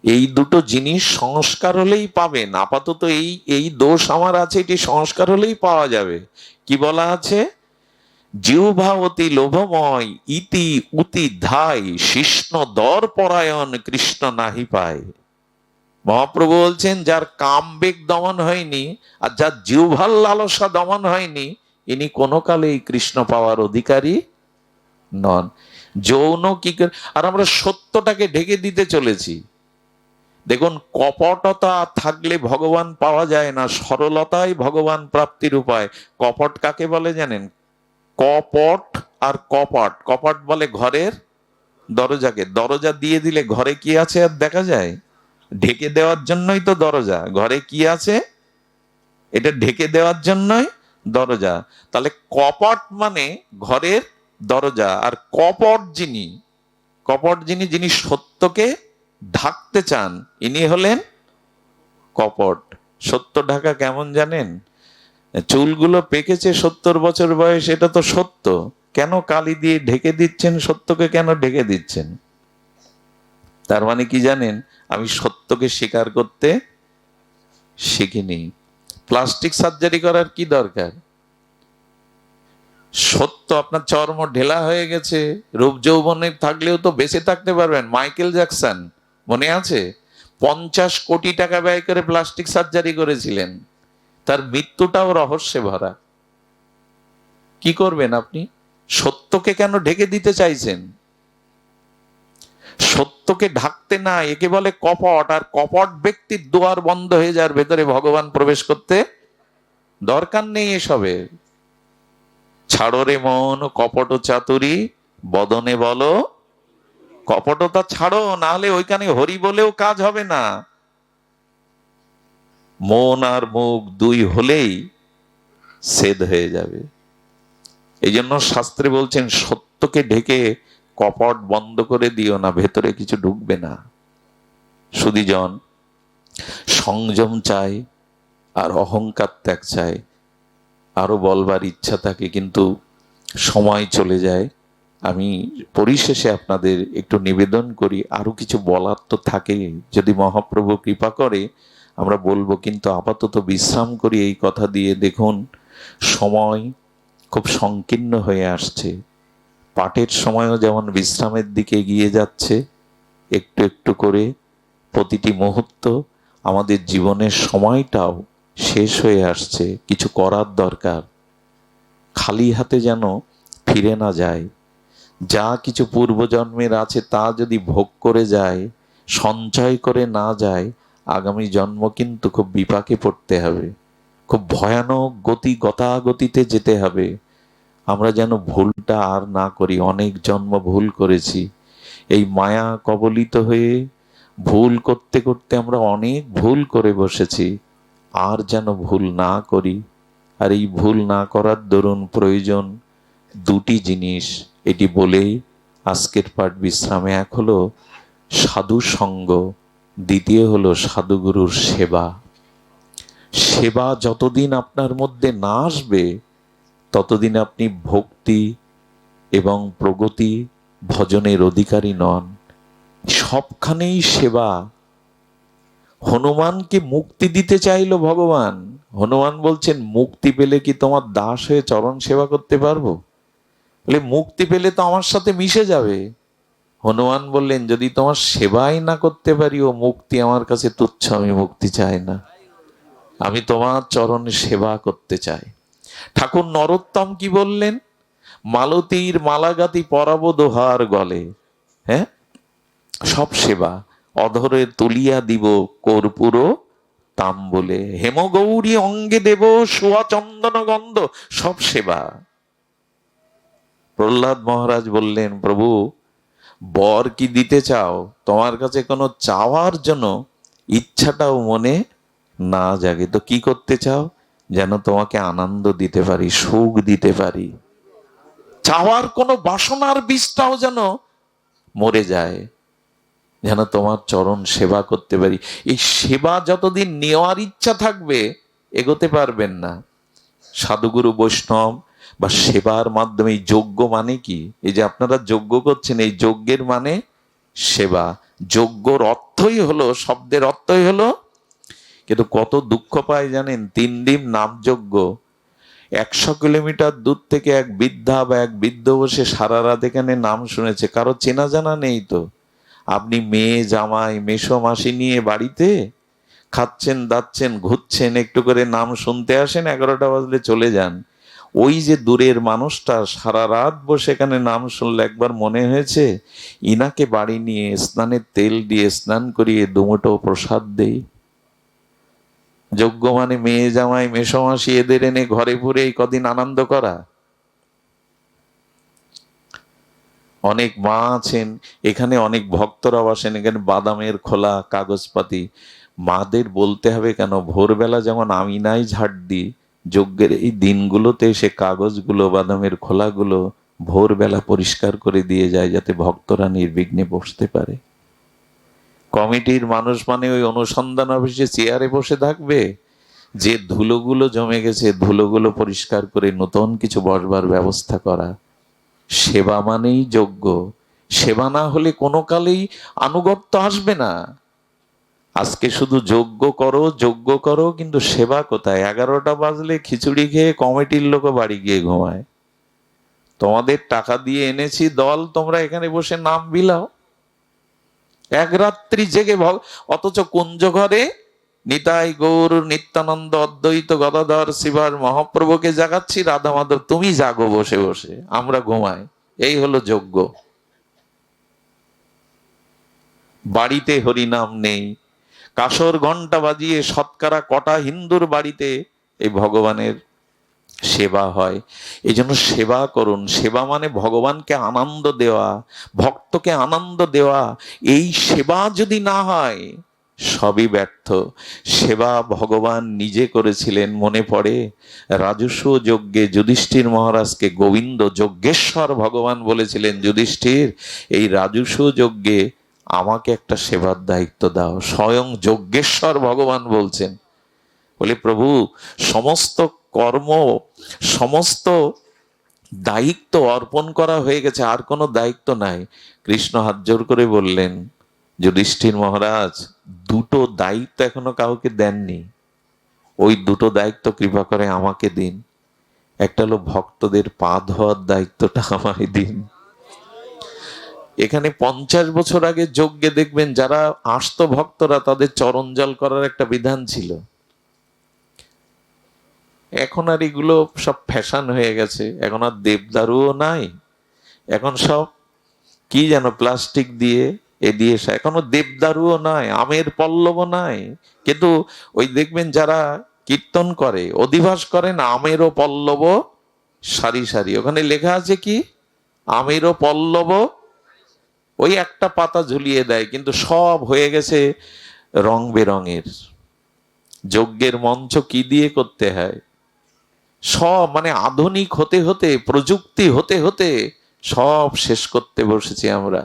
এই দুটো জিনিস সংস্কার হলেই পাবেন। আপাতত এই এই দোষ আমার আছে, এটি সংস্কার হলেই পাওয়া যাবে। কি বলা আছে? জিহ্বা অতি লোভময় ইতি উতি ধাই শিষ্ণ দর পরায়ণ কৃষ্ণ নাহি পায়। মহাপ্রভু বলছেন যার কামবেগ দমন হয়নি আর যার জিহ্বার লালসা দমন হয়নি, ইনি কোনো কালেই কৃষ্ণ পাওয়ার অধিকারী নন। যৌন কি আর আমরা সত্যটাকে ঢেকে দিতে চলেছি। দেখুন, কপটতা থাকলে ভগবান পাওয়া যায় না, সরলতাই ভগবান প্রাপ্তির উপায়। কপট কাকে বলে জানেন? কপট আর কপাট। কপাট বলে ঘরের দরজাকে। দরজা দিয়ে দিলে ঘরে কি আছে আর দেখা যায়? ঢেকে দেওয়ার জন্যই তো দরজা। ঘরে কি আছে এটা ঢেকে দেওয়ার জন্যই দরজা। তাহলে কপাট মানে ঘরের দরজা। আর কপট যিনি যিনি সত্যকে ঢাকতে চান, ইনি হলেন কপট। সত্য ঢাকা কেমন জানেন? চুলগুলো পেকেছে 70 বছর বয়স, এটা তো সত্য। কেন কালি দিয়ে ঢেকে দিচ্ছেন? সত্যকে কেন ঢেকে দিচ্ছেন? তার মানে কি জানেন? আমি সত্যকে স্বীকার করতে শিখিনি। প্লাস্টিক সার্জারি করার কি দরকার? সত্য আপনার চর্ম ঢেলা হয়ে গেছে, রূপ যৌবনে থাকলেও তো বেঁচে থাকতে পারবেন। মাইকেল জ্যাকসন মনে আছে? 50 কোটি টাকা ব্যয় করে প্লাস্টিক সার্জারি করেছিলেন, তার মৃত্যুটাও রহস্যে ভরা। কি করবেন আপনি? সত্যকে কেন ঢেকে দিতে চাইছেন? সত্যকে ঢাকতে না, একে বলে কপট। আর কপট ব্যক্তির দুয়ার বন্ধ হয়ে যাওয়ার ভেতরে ভগবান প্রবেশ করতে দরকার নেই এসবের। ছাড়ো রে মন কপট চাতুরি বদনে বলো, কপটতা ছাড়ো, না হলে ওইখানে হরি বলেও কাজ হবে না। মন আর মুখ দুই হলেই ছেদ হয়ে যাবে। এই জন্য শাস্ত্রে বলছেন সত্যকে ঢেকে কপট বন্ধ করে দিও না, ভেতরে কিছু ঢুকবে না। সুধীজন, সংযম চাই আর অহংকার ত্যাগ চাই। আরো বলবার ইচ্ছা থাকে কিন্তু সময় চলে যায়। আমি পরিশেষে আপনাদের একটু নিবেদন করি, আরো কিছু বলার তো থাকে, যদি মহাপ্রভু কৃপা করে আমরা বলবো, কিন্তু আপাতত বিশ্রাম করি এই কথা দিয়ে। দেখুন, সময় খুব সংকীর্ণ হয়ে আসছে। পাঠের সময়ও যেমন বিশ্রামের দিকে এগিয়ে যাচ্ছে, একটু একটু করে প্রতিটি মুহূর্ত আমাদের জীবনের সময়টাও শেষ হয়ে আসছে। কিছু করার দরকার। খালি হাতে যেন ফিরে না যায়। যা কিছু পূর্বজন্মের আছে তা যদি ভোগ করে যায়, সঞ্চয় করে না যায়, আগামী জন্ম কিন্তু খুব বিপাকে পড়তে হবে। খুব ভয়ানক গতাগতিতে যেতে হবে। আমরা যেন ভুলটা আর না করি। অনেক জন্ম ভুল করেছি। এই মায়া কবলিত হয়ে ভুল করতে করতে আমরা অনেক ভুল করে বসেছি। আর যেন ভুল না করি। আর এই ভুল না করার দরুন প্রয়োজন দুটি জিনিস। এটি বলেই আজকের পাঠ বিশ্রামে। এক হলো সাধু সঙ্গ, দ্বিতীয় হলো সাধুগুরুর সেবা। সেবা যতদিন আপনার মধ্যে না আসবে ততদিন আপনি ভক্তি এবং প্রগতি ভজনের অধিকারী নন। সবখানেই সেবা। হনুমানকে মুক্তি দিতে চাইল ভগবান। হনুমান বলছেন, মুক্তি পেলে কি তোমার দাস হয়ে চরণ সেবা করতে পারবো? বলে, মুক্তি পেলে তো আমার সাথে মিশে যাবে। হনুমান বললেন, যদি তোমার সেবাই না করতে পারি, ও মুক্তি আমার কাছে তুচ্ছ। আমি মুক্তি চাই না, আমি তোমার চরণে সেবা করতে চাই। ঠাকুর নরোত্তম কি বললেন? মালতীর মালাগাতি পরাবো দোহার গলে। হ্যাঁ, সব সেবা। অধরে তুলিয়া দিব কর্পূর তাম্বুলে হেমগৌরী অঙ্গে দেব সোয়া চন্দন গন্ধ, সব সেবা। প্রহ্লাদ মহারাজ বললেন, প্রভু বর কি দিতে চাও? তোমার কাছে কোনো চাওয়ার জন্য ইচ্ছাটাও মনে না জাগে তো কি করতে চাও? যেন তোমাকে আনন্দ দিতে পারি, সুখ দিতে পারি, চাওয়ার কোনো বাসনার বীজটাও যেন মরে যায়, যেন তোমার চরণ সেবা করতে পারি। এই সেবা যতদিন নেওয়ার ইচ্ছা থাকবে এগোতে পারবেন না। সাধুগুরু বৈষ্ণব বা সেবার মাধ্যমে যজ্ঞ মানে কি? এই যে আপনারা যজ্ঞ করছেন, এই যজ্ঞের মানে সেবা। যজ্ঞর অর্থই হলো, শব্দের অর্থই হলো, কিন্তু কত দুঃখ পায় জানেন? 3 দিন নাম যজ্ঞ, 100 কিলোমিটার দূর থেকে এক বৃদ্ধা বা এক বৃদ্ধ বসে সারা রাত এখানে নাম শুনেছে, কারো চেনা জানা নেই তো। আপনি মেয়ে জামাই মেসো মাসি নিয়ে বাড়িতে খাচ্ছেন দাচ্ছেন ঘুরছেন, একটু করে নাম শুনতে আসেন, 11টা বাজলে চলে যান। ওই যে দূরের মানুষটা সারা রাত বসে এখানে নাম শুনলে একবার মনে হয়েছে ইনাকে বাড়ি নিয়ে স্নানের তেল দিয়ে স্নান করিয়ে দুমুঠো প্রসাদ দেই? যজ্ঞ মানে মেয়ে জামাই মেসোমাসি এদের এনে ঘরে পুরে এই কদিন আনন্দ করা। অনেক মা আছেন এখানে, অনেক ভক্তরাও আসেন এখানে, বাদামের খোলা কাগজপাতি। মাদের বলতে হবে কেন? ভোরবেলা যেমন আমি নাই ঝাড় দিই, যজ্ঞের এই দিনগুলোতে সে কাগজগুলো বাদামের খোলাগুলো ভোরবেলা পরিষ্কার করে দিয়ে যায়, যাতে ভক্তরা নির্বিঘ্নে বসতে পারে। কমিটির মানুষ মানে ওই অনুসন্ধান অফিসে চেয়ারে বসে থাকবে, যে ধুলোগুলো জমে গেছে ধুলোগুলো পরিষ্কার করে নতুন কিছু বসবার ব্যবস্থা করা। সেবা মানেই যজ্ঞ। সেবা না হলে কোনো কালেই আনুগত্য আসবে না। আজকে শুধু যজ্ঞ করো যজ্ঞ করো, কিন্তু সেবা কোথায়? 11টা বাজলে খিচুড়ি খেয়ে কমিটির লোক বাড়ি গিয়ে ঘুমায়। তোমাদের টাকা দিয়ে এনেছি দল, তোমরা এখানে বসে নাম বিলাও, এক রাত্রি জেগে অথচ কুঞ্জ ঘরে নিতাই গৌর নিত্যানন্দ অদ্বৈত গদাধর শিবার মহাপ্রভুকে জাগাচ্ছি, রাধা মাধব তুমি জাগো বসে বসে, আমরা ঘুমাই। এই হলো যজ্ঞ। বাড়িতে হরিনাম নেই, কাসর ঘন্টা বাজিয়ে শতকরা কটা হিন্দুর বাড়িতে এই ভগবানের সেবা হয়। এই জন্য সেবা করুন। সেবা মানে ভগবানকে আনন্দ দেওয়া, ভক্তকে আনন্দ দেওয়া। এই সেবা যদি না হয় সবই ব্যর্থ। সেবা ভগবান নিজে করেছিলেন। মনে পড়ে রাজস্ব যজ্ঞে যুধিষ্ঠির মহারাজকে গোবিন্দ যজ্ঞেশ্বর ভগবান বলেছিলেন, যুধিষ্ঠির এই রাজস্ব যজ্ঞে আমাকে একটা সেবার দায়িত্ব দাও। স্বয়ং যজ্ঞেশ্বর ভগবান বলছেন। বলে প্রভু সমস্ত কর্ম সমস্ত দায়িত্ব অর্পণ করা হয়ে গেছে, আর কোনো দায়িত্ব নাই। কৃষ্ণ হাত জোর করে বললেন, যুধিষ্ঠির মহারাজ দুটো দায়িত্ব এখনো কাউকে দেননি, ওই দুটো দায়িত্ব কৃপা করে আমাকে দিন। একটা হলো ভক্তদের পা ধোয়ার দায়িত্বটা আমায় দিন। এখানে 50 বছর আগে যজ্ঞে দেখবেন যারা আসতো ভক্তরা তাদের চরণ জল করার একটা বিধান ছিল। এখন আর এগুলো সব ফ্যাশন হয়ে গেছে, এখন আর দেবদারুও নাই, এখন সব কি যেন প্লাস্টিক দিয়ে এ দিয়ে, এখনো দেবদারুও নাই, আমের পল্লবও নাই। কিন্তু ওই দেখবেন যারা কীর্তন করে অধিবাস করেন আমেরও পল্লব সারি সারি, ওখানে লেখা আছে কি আমেরও পল্লব, ওই একটা পাতা ঝুলিয়ে দেয়, কিন্তু সব হয়ে গেছে রং বেরঙের। যজ্ঞের মঞ্চ কি দিয়ে করতে হয়? সব মানে আধুনিক হতে হতে প্রযুক্তি হতে হতে সব শেষ করতে বসেছি আমরা।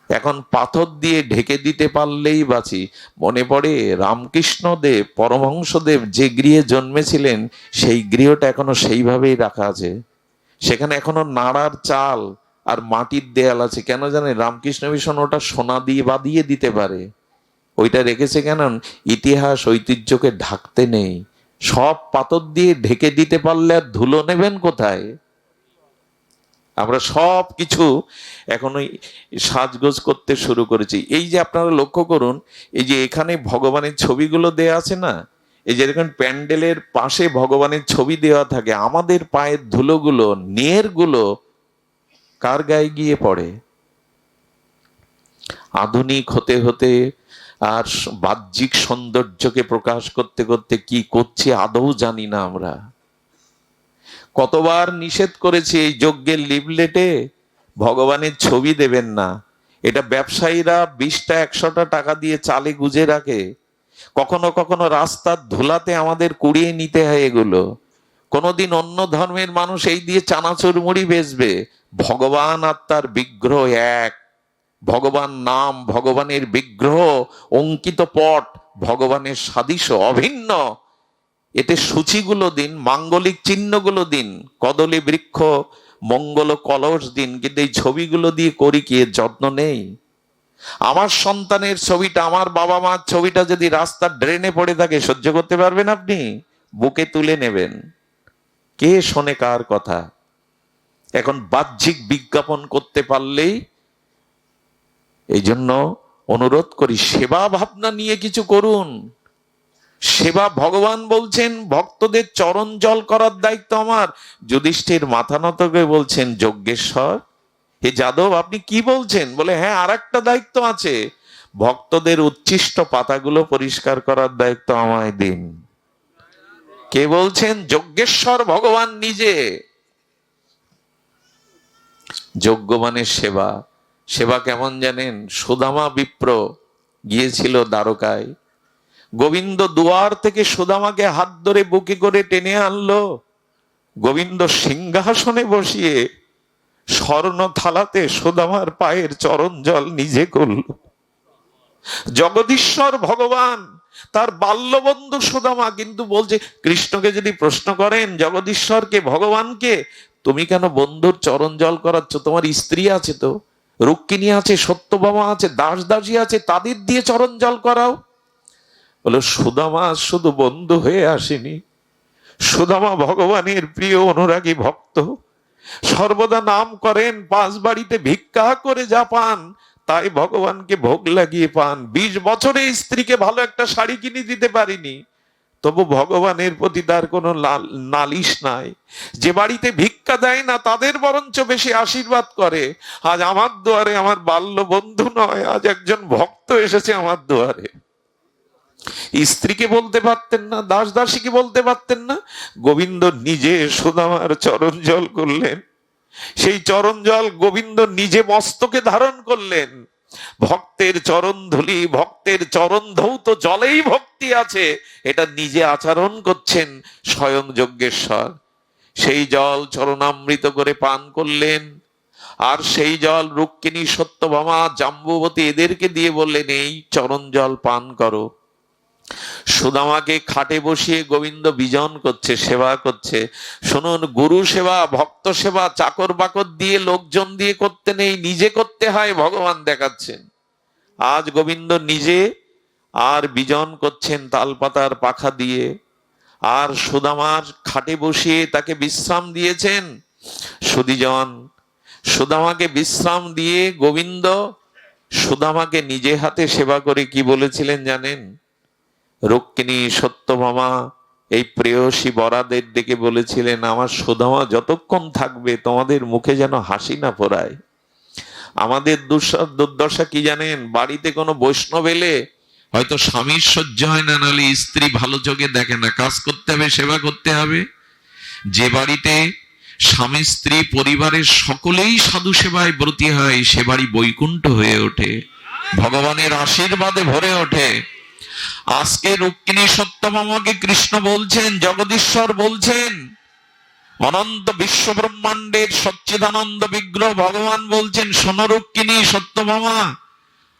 এখন পাথর দিয়ে ঢেকে দিতে পারলেই বাঁচি। মনে পড়ে রামকৃষ্ণদেব পরমহংসদেব যে গৃহে জন্মেছিলেন সেই গৃহটা এখনো সেইভাবেই রাখা আছে। সেখানে এখনো নাড়ার চাল আর মাটির দেয়াল আছে। কেন জানেন? রামকৃষ্ণ মিশন ওটা সোনা দিয়ে বাঁধিয়ে দিতে পারে, ওইটা রেখেছে কেন? ইতিহাস ঐতিহ্যকে ঢাকতে নেই। সব পাথর দিয়ে ঢেকে দিতে পারলে আর ধুলো নেবেন কোথায়? আমরা সব কিছু এখন ওই সাজগোজ করতে শুরু করেছি। এই যে আপনারা লক্ষ্য করুন, এই যে এখানে ভগবানের ছবিগুলো দেয়া আছে না, এই যে দেখুন প্যান্ডেলের পাশে ভগবানের ছবি দেওয়া থাকে, আমাদের পায়ের ধুলোগুলো নেরগুলো কার গায়ে গিয়ে পড়ে? আধুনিক হতে হতে আর বাহ্যিক সৌন্দর্যকে প্রকাশ করতে করতে কি করছি আদৌ জানি না আমরা। কতবার নিষেধ করেছি এই যজ্ঞের লিফলেটে ভগবানের ছবি দেবেন না। এটা ব্যবসায়ীরা 20টা 100টা টাকা দিয়ে চালে গুজে রাখে। কখনো কখনো রাস্তার ধুলাতে আমাদের কুড়িয়ে নিতে হয় এগুলো। কোনোদিন অন্য ধর্মের মানুষ এই দিয়ে চানাচুর মুড়ি বেচবে। ভগবান আর তার বিগ্রহ এক। ভগবান নাম, ভগবানের বিগ্রহ, অঙ্কিত পট, ভগবানের সাদৃশ্য অভিন্ন। এতে সূচিগুলো দিন, মাঙ্গলিক চিহ্নগুলো দিন, কদলী বৃক্ষ, মঙ্গল কলস দিন, কিন্তু এই ছবিগুলো দিয়ে করি কি? এর যত্ন নেই। আমার সন্তানের ছবিটা, আমার বাবা মার ছবিটা যদি রাস্তার ড্রেনে পড়ে থাকে সহ্য করতে পারবেন আপনি? বুকে তুলে নেবেন। কে শোনে কার কথা? এখন বাহ্যিক বিজ্ঞাপন করতে পারলেই, এই জন্য অনুরোধ করি সেবা ভাবনা নিয়ে কিছু করুন। সেবা, ভগবান বলছেন ভক্তদের চরণ জল করার দায়িত্ব আমার। যুধিষ্ঠির মাথা নত করে বলছেন, যজ্ঞেশ্বর হে যাদব আপনি কি বলছেন? বলে হ্যাঁ, আর একটা দায়িত্ব আছে, ভক্তদের উচ্ছিষ্ট পাতাগুলো পরিষ্কার করার দায়িত্ব আমায় দিন। কে বলছেন? যজ্ঞেশ্বর ভগবান নিজে। যজ্ঞ মানে সেবা। সেবা কেমন জানেন? সুদামা বিপ্র গিয়েছিল দ্বারকায়, গোবিন্দ দুয়ার থেকে সুদামাকে হাত ধরে বুকে করে টেনে আনলো। গোবিন্দ সিংহাসনে বসিয়ে স্বর্ণ থালাতে সুদামার পায়ের চরণ জল নিজে করল। জগদীশ্বর ভগবান, তার বাল্যবন্ধু সুদামা, কিন্তু বলছে কৃষ্ণকে যদি প্রশ্ন করেন জগদীশ্বরকে, ভগবানকে, তুমি কেন বন্ধুর চরণ জল করাচ্ছ? তোমার স্ত্রী আছে তো, রুক্মিণী আছে, সত্যভামা আছে, দাস দাসী আছে, তাদের দিয়ে চরণ জল করাও। বলে সুদামা শুধু বন্ধু হয়ে আসেনি, সুদামা ভগবানের প্রিয় অনুরাগী ভক্ত। সর্বদা নাম করেন, পাঁচ বাড়িতে ভিক্ষা করে যা পান তাই ভগবানকে ভোগ লাগিয়ে পান। 20 বছরে স্ত্রীকে ভালো একটা শাড়ি কিনে দিতে পারিনি, তবু ভগবানের প্রতি তার কোনো নালিশ নাই। যে বাড়িতে ভিক্ষা দেয় না তাদের বরঞ্চ বেশি আশীর্বাদ করে। আজ আমার দুয়ারে আমার বাল্য বন্ধু নয়, আজ একজন ভক্ত এসেছে আমার দুয়ারে। স্ত্রীকে বলতে পারতেন না, দাস দাসীকে বলতে পারতেন না, গোবিন্দ নিজে সুদামার চরণ জল করলেন। সেই চরণ জল গোবিন্দ নিজে মস্তকে ধারণ করলেন। ভক্তের চরণ ধুলি, ভক্তের চরণ ধৌত জলেই ভক্তি আছে, এটা নিজে আচরণ করছেন স্বয়ং যজ্ঞেশ্বর। সেই জল চরণামৃত করে পান করলেন। আর সেই জল রুক্মিণী, সত্যভামা, জাম্বুবতী এদেরকে দিয়ে বললেন এই চরণ জল পান করো। সুদামাকে খাটে বসিয়ে গোবিন্দ বিজন করছে, সেবা করছে। শুনুন, গুরু সেবা, ভক্ত সেবা চাকর বাকর দিয়ে, লোকজন দিয়ে করতে নেই, নিজে করতে হয়, ভগবান দেখাচ্ছেন। আজ গোবিন্দ নিজে আর বিজন করছেন তালপাতার পাখা দিয়ে। আর সুদামার খাটে বসিয়ে তাকে বিশ্রাম দিয়েছেন। সুধীজন, সুদামাকে বিশ্রাম দিয়ে গোবিন্দ সুদামাকে নিজে হাতে সেবা করে কি বলেছিলেন জানেন? রুক্মিণী, সত্যভামা, এই প্রেয়সী বরাদের ডেকে বলেছিলেন, আমার সুদামা যতক্ষণ থাকবে তোমাদের মুখে যেন হাসি না ফোরায়। আমাদের দুর্দশা কি জানেন? বাড়িতে কোনো বৈষ্ণব এলে হয়তো স্বামীর সহ্য হয় না, নাহলে স্ত্রী ভালো চোখে দেখে না, কাজ করতে হবে, সেবা করতে হবে। যে বাড়িতে স্বামী স্ত্রী পরিবারের সকলেই সাধু সেবায় ব্রতী হয়, সে বাড়ি বৈকুণ্ঠ হয়ে ওঠে, ভগবানের আশীর্বাদে ভরে ওঠে। আজকে রুক্মিণী সত্যভামাকে কৃষ্ণ বলছেন, জগদীশ্বর বলছেন, অনন্ত বিশ্ব ব্রহ্মাণ্ডের সচ্চিদানন্দ বিগ্রহ ভগবান বলছেন, শোনো রুক্মিণী, সত্যভামা,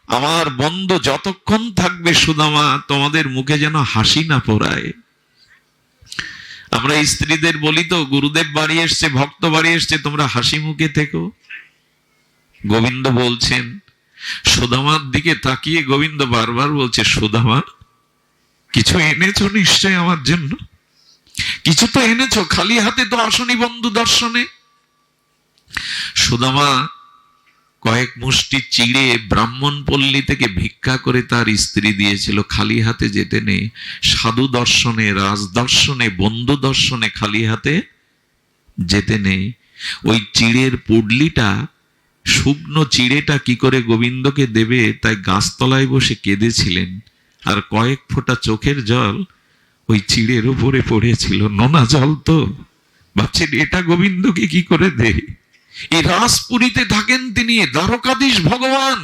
আমার বন্ধু যতক্ষণ থাকবে সুদামা তোমাদের মুখে যেন হাসি না ফোরায়। আমরা স্ত্রীদের বলি তো, গুরুদেব বাড়ি এসছে, ভক্ত বাড়ি এসছে, তোমরা হাসি মুখে থেকো। গোবিন্দ বলছেন, সুদামার দিকে তাকিয়ে গোবিন্দ বারবার বলছে, সুদামা কিছু এনেছো নিশ্চয় আমার জন্য, কিছু তো এনেছো, খালি হাতে তো আসনি বন্ধু দর্শনে। সুদামা কয়েক মুষ্টি চিড়ে ব্রাহ্মণ পল্লী থেকে ভিক্ষা করে তার স্ত্রী দিয়েছিল, খালি হাতে যেতে নেই। সাধু দর্শনে, রাজ দর্শনে, বন্ধু দর্শনে খালি হাতে যেতে নেই। ওই চিড়ের পুডলিটা শুকনো চিড়েটা কি করে গোবিন্দকে দেবে তাই গাছতলায় বসে কেঁদেছিলেন, আর কয়েক ফোঁটা চোখের জল ওই চিড়ের উপরে পড়েছিল। নোনা জল তো, ভাবছেন এটা গোবিন্দকে কি করে দে। এই রাসপুরীতে থাকেন তিনি, দ্বারকাধীশ ভগবান।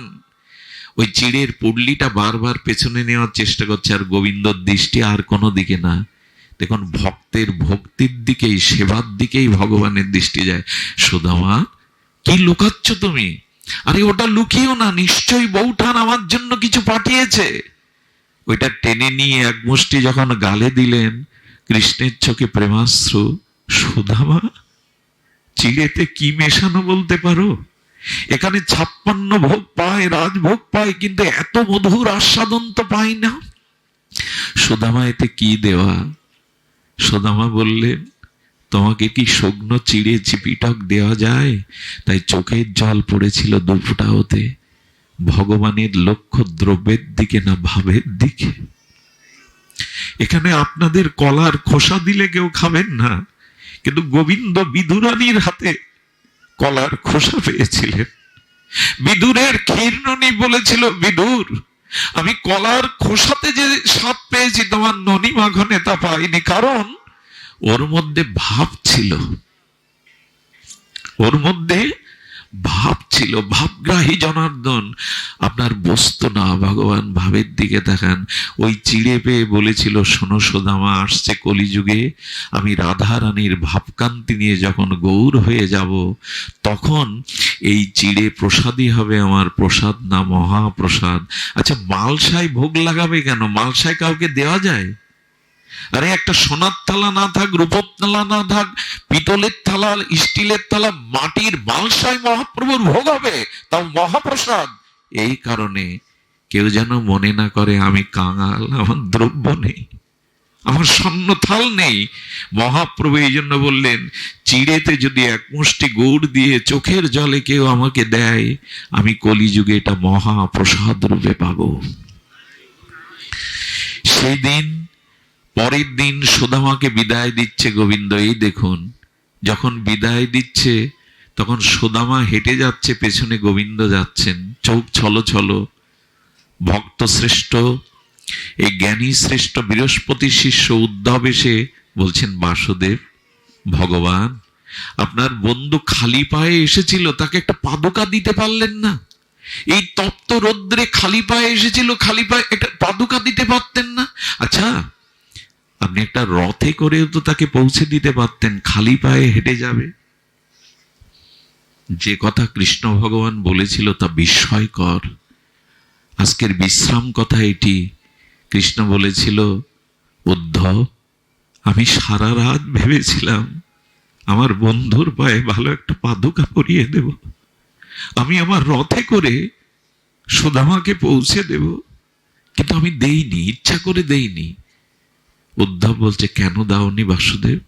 ওই চিড়ের পুডলিটা বারবার পেছনে নেওয়ার চেষ্টা করছে, আর গোবিন্দর দৃষ্টি আর কোনো দিকে না। দেখুন, ভক্তের ভক্তির দিকেই, সেবার দিকেই ভগবানের দৃষ্টি যায়। সুদামা, কি লুকাচ্ছ তুমি? আরে ওটা লুকিও না, নিশ্চয়ই বৌঠান আমার জন্য কিছু পাঠিয়েছে। ওইটা টেনে নিয়ে এক মুষ্টি যখন গালে দিলেন, কৃষ্ণের চোখে প্রেমাশ্রু। সুদামা, চিড়েতে কি মেশানো বলতে পারো? এখানে 56 ভোগ পায়, রাজভোগ পায়, কিন্তু এত মধুর আস্বাদন তো পাই না। সুদামা, এতে কি দেওয়া? সুদামা বললেন, তোমাকে কি শুকনো চিড়ে চিপিটক দেওয়া যায়? তাই চোখের জল পড়েছিল দুফোঁটা হতে। ভগবানের লক্ষ্য দ্রব্যের দিকে না, ভাবের দিকে। এখানে আপনাদের কলার খোসা দিলে কেউ খাবেন না, কিন্তু গোবিন্দ বিদুরানীর হাতে কলার খোসা পেয়েছিলেন। বিদুরের ক্ষীরননী বলেছিল, বিদুর, আমি কলার খোসাতে যে স্বাদ পেয়েছি তোমার ননী মাখনে তা পাইনি, কারণ ওর মধ্যে ভাব ছিল, ওর মধ্যে ভাব ছিল। ভাবগ্রাহী জনার্দন, আপনার বস্তু না, ভগবান ভাবের দিকে তাকান। ওই চিড়ে পেয়ে বলেছিল, শোনো সুদামা, আসছে কলিযুগে আমি রাধা রানীর ভাবকান্তি নিয়ে যখন গৌর হয়ে যাব, তখন এই চিড়ে প্রসাদই হবে আমার প্রসাদ, না মহাপ্রসাদ। আচ্ছা, মালসায় ভোগ লাগাবে কেন? মালসায় কাউকে দেওয়া যায়? আরে একটা সোনার থালা না থাক, রূপোর থালা না থাক, পিতলের থালা, স্টিলের থালা, মাটির মালসায় মহাপ্রভুর ভোগ হবে, তাও মহাপ্রসাদ। এই কারণে কেউ যেন মনে না করে আমি কাঙাল, আমার দ্রব্য নেই, আমার স্বর্ণ থাল নেই। মহাপ্রভু এই জন্য বললেন, চিড়েতে যদি এক মুষ্টি গুড় দিয়ে চোখের জলে কেউ আমাকে দেয়, আমি কলিযুগে এটা মহাপ্রসাদ রূপে পাবো। সেই দিন, পরের দিন সুদামাকে বিদায় দিচ্ছে গোবিন্দ। এই দেখুন, যখন বিদায় দিচ্ছে তখন সুদামা হেঁটে যাচ্ছে, পেছনে গোবিন্দ যাচ্ছেন, চোখ ছলো ছলো। ভক্ত শ্রেষ্ঠ, এই জ্ঞানী শ্রেষ্ঠ বৃহস্পতি শিষ্য উদ্ধব এসে বলছেন, বাসুদেব, ভগবান আপনার বন্ধু খালি পায়ে এসেছিল, তাকে একটা পাদুকা দিতে পারলেন না? এই তপ্ত রৌদ্রে খালি পায়ে এসেছিল, খালি পায়ে একটা পাদুকা দিতে পারতেন না? আচ্ছা, আপনি একটা রথে করেও তো তাকে পৌঁছে দিতে পারতেন, খালি পায়ে হেঁটে যাবে। যে কথা কৃষ্ণ ভগবান বলেছিল তা বিস্ময়কর। আজকের বিশ্রাম কথা এটি। কৃষ্ণ বলেছিল, উদ্ধব, আমি সারা রাত ভেবেছিলাম আমার বন্ধুর পায়ে ভালো একটা পাদুকা পরিয়ে দেব, আমি আমার রথে করে সুদামাকে পৌঁছে দেব, কিন্তু আমি দেইনি, ইচ্ছা করে দেইনি। উদ্ধব বলছে, কেন দাওনি বাসুদেব?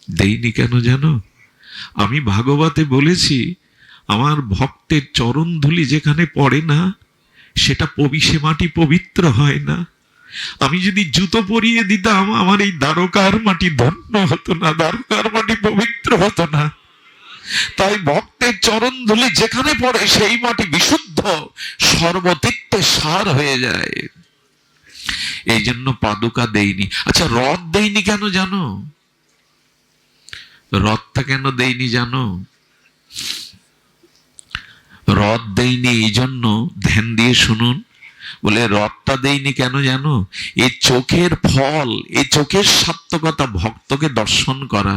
দেইনি কেন জানো? আমি ভাগবতে বলেছি, আমার ভক্তের চরণ ধুলি যেখানে পড়ে না, সেটা সে মাটি পবিত্র হয় না। আমি যদি জুতো পরিয়ে দিতাম, আমার এই দ্বারকার মাটি ধন্য হতো না, দ্বারকার মাটি পবিত্র হতো না। তাই ভক্তের চরণ ধুলি যেখানে পড়ে সেই মাটি বিশুদ্ধ, সর্বতীর্থে সার হয়ে যায়। এই জন্য পাদুকা দেইনি। আচ্ছা, রথ দেইনি কেন জানো? রথটা কেন দেইনি জানো? রথ দেইনি এই জন্য, ধ্যান দিয়ে শুনুন। বলে, রথটা দেইনি কেন জানো? এই চোখের ফল, এই চোখের সার্থকতা ভক্তকে দর্শন করা।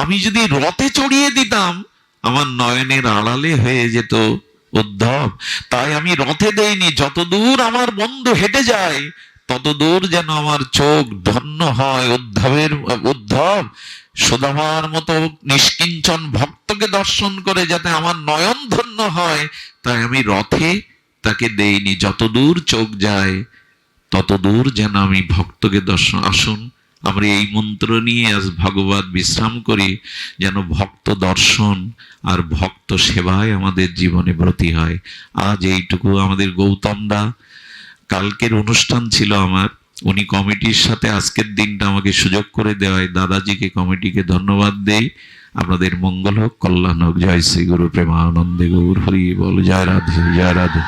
আমি যদি রথে চড়িয়ে দিতাম, আমার নয়নের আড়ালে হয়ে যেত উদ্ধব। তাই আমি রথে দেইনি। যতদূর আমার বন্ধু হেঁটে যায়, ততদূর যেন আমার চোখ ধন্য হয়। উদ্ধব সুদামার মতো নিষ্কিঞ্চন ভক্তকে দর্শন করে যাতে আমার নয়ন ধন্য হয়, তাই আমি রথে তাকে দেইনি। যতদূর চোখ যায় ততদূর যেন আমি ভক্তকে দর্শন। আসুন আমরা এই মন্ত্র নিয়ে আজ ভগবত বিশ্রাম করি, যেন ভক্ত দর্শন আর ভক্ত সেবায় আমাদের জীবনে ব্রতী হয়। আজ এইটুকু। আমাদের গৌতমদা, কালকের অনুষ্ঠান ছিল আমার, উনি কমিটির সাথে আজকের দিনটা আমাকে সুযোগ করে দেওয়ায় দাদাজিকে, কমিটিকে ধন্যবাদ দেই। আপনাদের মঙ্গল হোক, কল্যাণ হোক। জয় শ্রী গুরু প্রেমানন্দে গৌর হরি বল। জয় রাধে, জয় রাধে।